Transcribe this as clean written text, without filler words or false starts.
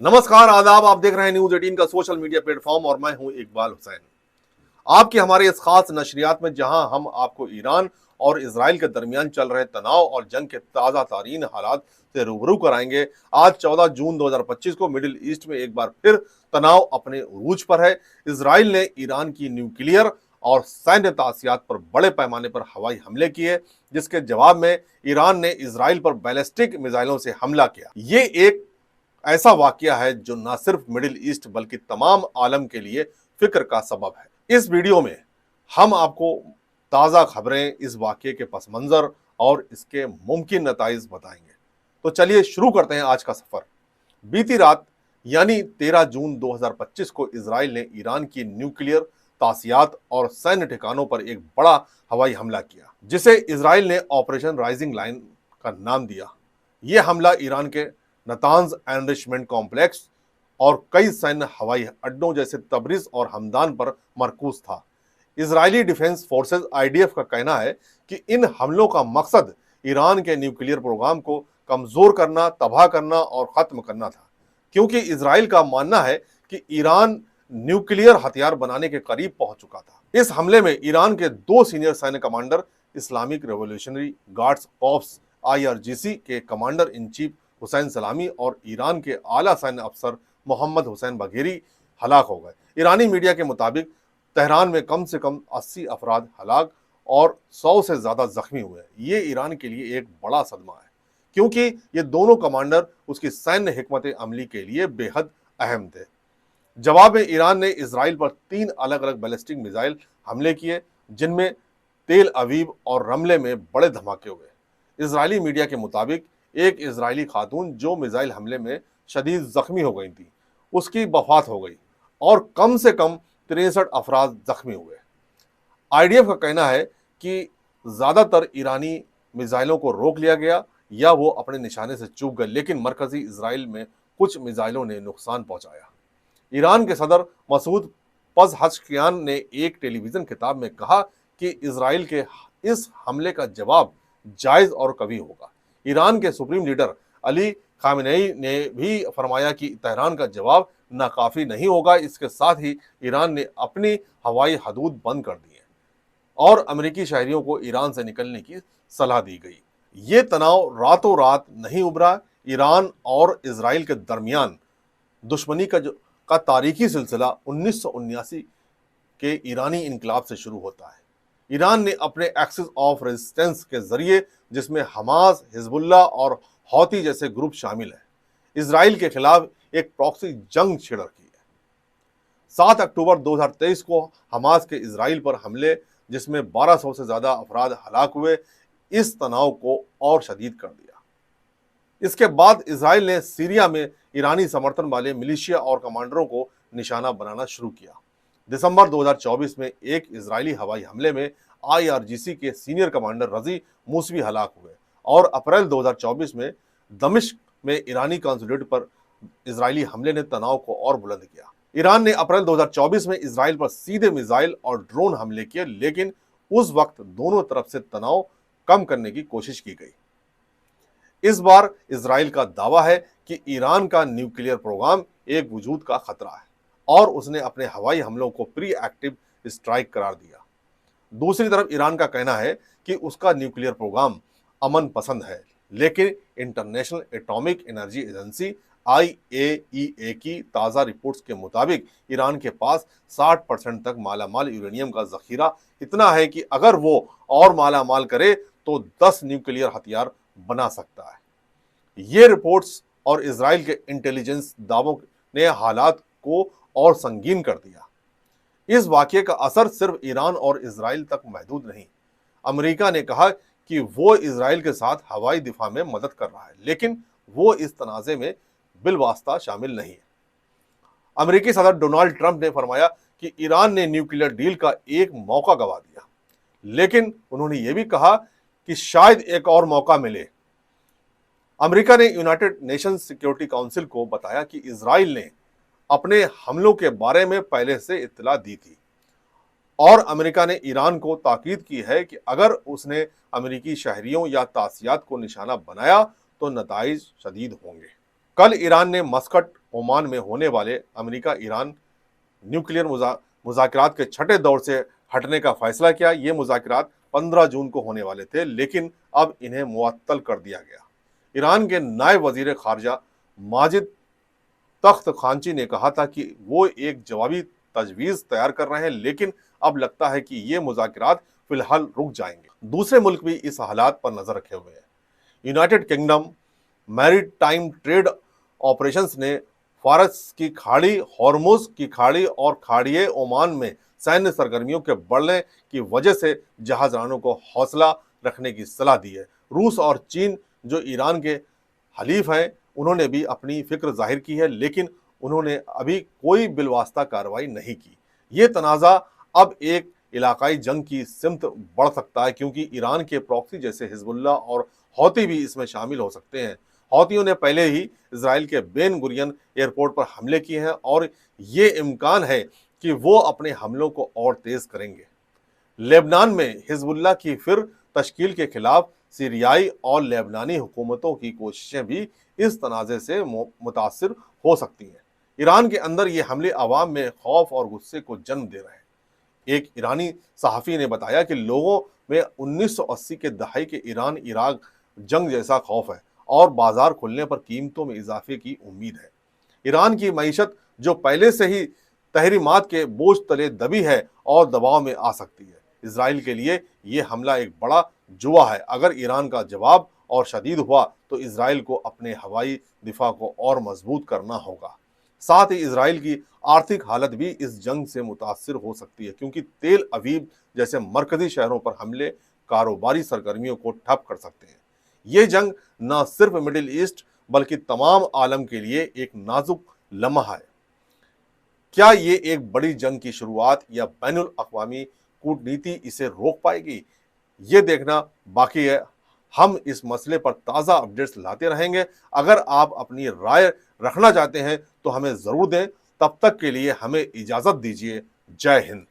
नमस्कार, आदाब। आप देख रहे हैं न्यूज 18 का सोशल मीडिया प्लेटफॉर्म और मैं हूं इकबाल हुसैन। आपकी हमारे इस खास नशरियात में जहां हम आपको ईरान और इजराइल के दरमियान चल रहे तनाव और जंग के ताज़ा तारीन हालात से रूबरू कराएंगे। आज 14 जून 2025 को मिडिल ईस्ट में एक बार फिर तनाव अपने उरूज पर है। इजराइल ने ईरान की न्यूक्लियर और सैन्य तासियात पर बड़े पैमाने पर हवाई हमले किए, जिसके जवाब में ईरान ने इजराइल पर बैलिस्टिक मिसाइलों से हमला किया। ये एक ऐसा वाकया है जो न सिर्फ मिडिल ईस्ट बल्कि तमाम आलम के लिए फिक्र का सबब है। इस वीडियो में हम आपको ताज़ा खबरें, इस वाकये के पस मंज़र और इसके मुमकिन नताइज बताएंगे। तो चलिए शुरू करते हैं आज का सफ़र। बीती रात यानी 13 जून 2025 को इजराइल ने ईरान की न्यूक्लियर तासियात और सैन्य ठिकानों पर एक बड़ा हवाई हमला किया, जिसे इजराइल ने ऑपरेशन राइजिंग लाइन का नाम दिया। यह हमला ईरान के नतांज एनरिचमेंट कॉम्प्लेक्स और कई सैन्य हवाई अड्डों जैसे तबरिज और हमदान पर मरकूज था। इजरायली डिफेंस फोर्सेस आईडीएफ का कहना है कि इन हमलों का मकसद ईरान के न्यूक्लियर प्रोग्राम को कमजोर करना, तबाह करना और खत्म करना था, क्योंकि इजराइल का मानना है कि ईरान न्यूक्लियर हथियार बनाने के करीब पहुंच चुका था। इस हमले में ईरान के 2 सीनियर सैन्य commander, Islamic revolutionary guards corps IRGC के कमांडर इन चीफ हुसैन सलामी और ईरान के आला सैन्य अफसर मोहम्मद हुसैन बघेरी हलाक हो गए। ईरानी मीडिया के मुताबिक तेहरान में कम से कम 80 अफराद हलाक और 100 से ज्यादा जख्मी हुए। ये ईरान के लिए एक बड़ा सदमा है, क्योंकि ये दोनों कमांडर उसकी सैन्य हिकमत अमली के लिए बेहद अहम थे। जवाब में ईरान ने इजराइल पर 3 अलग अलग बैलिस्टिक मिसाइल हमले किए, जिनमें तेल अवीव और रमले में बड़े धमाके हुए। इजरायली मीडिया के मुताबिक एक इजरायली खातून जो मिसाइल हमले में शदीद जख्मी हो गई थी, उसकी वफात हो गई और कम से कम 63 अफराद जख्मी हुए। आईडीएफ का कहना है कि ज्यादातर ईरानी मिसाइलों को रोक लिया गया या वो अपने निशाने से चूक गए, लेकिन मरकजी इजराइल में कुछ मिसाइलों ने नुकसान पहुंचाया। ईरान के सदर मसूद पज़हश्कियान ने एक टेलीविजन खिताब में कहा कि इजराइल के इस हमले का जवाब जायज और कभी होगा। ईरान के सुप्रीम लीडर अली खामेनेई ने भी फरमाया कि तेहरान का जवाब नाकाफी नहीं होगा। इसके साथ ही ईरान ने अपनी हवाई हदूद बंद कर दी है और अमेरिकी शहरियों को ईरान से निकलने की सलाह दी गई। ये तनाव रातों रात नहीं उभरा। ईरान और इजराइल के दरमियान दुश्मनी का तारीखी सिलसिला 1979 के ईरानी इनकलाब से शुरू होता है। ईरान ने अपने एक्सिस ऑफ रेजिस्टेंस के जरिए, जिसमें हमास, हिजबुल्लाह और हौती जैसे ग्रुप शामिल हैं, इजराइल के खिलाफ एक प्रॉक्सी जंग छिड़ रखी है। 7 अक्टूबर 2023 को हमास के इजराइल पर हमले, जिसमें 1200 से ज्यादा अफराद हलाक हुए, इस तनाव को और शदीद कर दिया। इसके बाद इजराइल ने सीरिया में ईरानी समर्थन वाले मिलिशिया और कमांडरों को निशाना बनाना शुरू किया। दिसंबर 2024 में एक इजरायली हवाई हमले में IRGC के सीनियर कमांडर रजी मूसवी हलाक हुए और अप्रैल 2024 में दमिश्क में ईरानी कॉन्सुलेट पर इजरायली हमले ने तनाव को और बुलंद किया। ईरान ने अप्रैल 2024 में इजराइल पर सीधे मिसाइल और ड्रोन हमले किए, लेकिन उस वक्त दोनों तरफ से तनाव कम करने की कोशिश की गई। इस बार इजराइल का दावा है कि ईरान का न्यूक्लियर प्रोग्राम एक वजूद का खतरा है और उसने अपने हवाई हमलों को प्री एक्टिव स्ट्राइक करार दिया। दूसरी तरफ ईरान का कहना है कि उसका न्यूक्लियर प्रोग्राम अमन पसंद है, लेकिन international atomic energy agency IAEA की ताज़ा रिपोर्ट्स के मुताबिक ईरान के पास 60% तक मालामाल यूरेनियम का जखीरा इतना है कि अगर वो और मालामाल करे तो 10 न्यूक्लियर हथियार बना सकता है। ये रिपोर्ट्स और इजराइल के इंटेलिजेंस दावों ने हालात को और संगीन कर दिया। इस वाकये का असर सिर्फ ईरान और इजराइल तक महदूद नहीं। अमेरिका ने कहा कि वो इजराइल के साथ हवाई दिफा में मदद कर रहा है, लेकिन वो इस तनाज़े में बिलवास्ता शामिल नहीं है। अमेरिकी सदर डोनाल्ड ट्रंप ने फरमाया कि ईरान ने न्यूक्लियर डील का एक मौका गंवा दिया, लेकिन उन्होंने ये भी कहा कि शायद एक और मौका मिले। अमेरिका ने यूनाइटेड नेशंस सिक्योरिटी काउंसिल को बताया कि इजराइल ने अपने हमलों के बारे में पहले से इत्तला दी थी और अमेरिका ने ईरान को ताकीद की है कि अगर उसने अमेरिकी शहरियों या तासियात को निशाना बनाया तो नताइज शदीद होंगे। कल ईरान ने मस्कट, ओमान में होने वाले अमेरिका ईरान न्यूक्लियर मुज़ाकरात के छठे दौर से हटने का फैसला किया। ये मुज़ाकरात 15 जून को होने वाले थे, लेकिन अब इन्हें मुअत्तल कर दिया गया। ईरान के नायब वजीर खारजा माजिद तख्त खानची ने कहा था कि वो एक जवाबी तजवीज़ तैयार कर रहे हैं, लेकिन अब लगता है कि ये मुज़ाकरात फिलहाल रुक जाएंगे। दूसरे मुल्क भी इस हालात पर नजर रखे हुए हैं। United kingdom maritime trade operations ने फारस की खाड़ी, हॉर्मुज की खाड़ी और खाड़िए ओमान में सैन्य सरगर्मियों के बढ़ने की वजह से जहाजरानों को हौसला रखने की सलाह दी है। रूस और चीन, जो ईरान के हलीफ हैं, उन्होंने भी अपनी फिक्र जाहिर की है, लेकिन उन्होंने अभी कोई बिलवास्ता कार्रवाई नहीं की। ये तनाज़ा अब एक इलाकाई जंग की सिमत बढ़ सकता है, क्योंकि ईरान के प्रॉक्सी जैसे हिजबुल्लाह और हौती भी इसमें शामिल हो सकते हैं। हौतियों ने पहले ही इजराइल के बेन गुरियन एयरपोर्ट पर हमले किए हैं और ये इम्कान है कि वो अपने हमलों को और तेज करेंगे। लेबनान में हिजबुल्लाह की फिर तश्कील के खिलाफ सीरियाई और लेबनानी हुकूमतों की कोशिशें भी इस तनाज़े से मुतासिर हो सकती हैं। ईरान के अंदर ये हमले आवाम में खौफ और गुस्से को जन्म दे रहे हैं। एक ईरानी सहाफ़ी ने बताया कि लोगों में 1980 के दहाई के ईरान इराक जंग जैसा खौफ है और बाजार खुलने पर कीमतों में इजाफे की उम्मीद है। ईरान की मईशत, जो पहले से ही तहरीमात के बोझ तले दबी है, और दबाव में आ सकती है। इजराइल के लिए यह हमला एक बड़ा जुआ है। अगर ईरान का जवाब और शदीद हुआ तो इजराइल को अपने हवाई दिफा को और मजबूत करना होगा। साथ ही इजराइल की आर्थिक हालत भी इस जंग से मुतासिर हो सकती है, क्योंकि तेल अवीव जैसे मरकजी शहरों पर हमले कारोबारी सरगर्मियों को ठप कर सकते हैं। ये जंग न सिर्फ मिडिल ईस्ट बल्कि तमाम आलम के लिए एक नाजुक लम्हा है। क्या ये एक बड़ी जंग की शुरुआत या बैनुल अक़वामी कूटनीति इसे रोक पाएगी? ये देखना बाकी है। हम इस मसले पर ताज़ा अपडेट्स लाते रहेंगे। अगर आप अपनी राय रखना चाहते हैं तो हमें ज़रूर दें। तब तक के लिए हमें इजाज़त दीजिए। जय हिंद।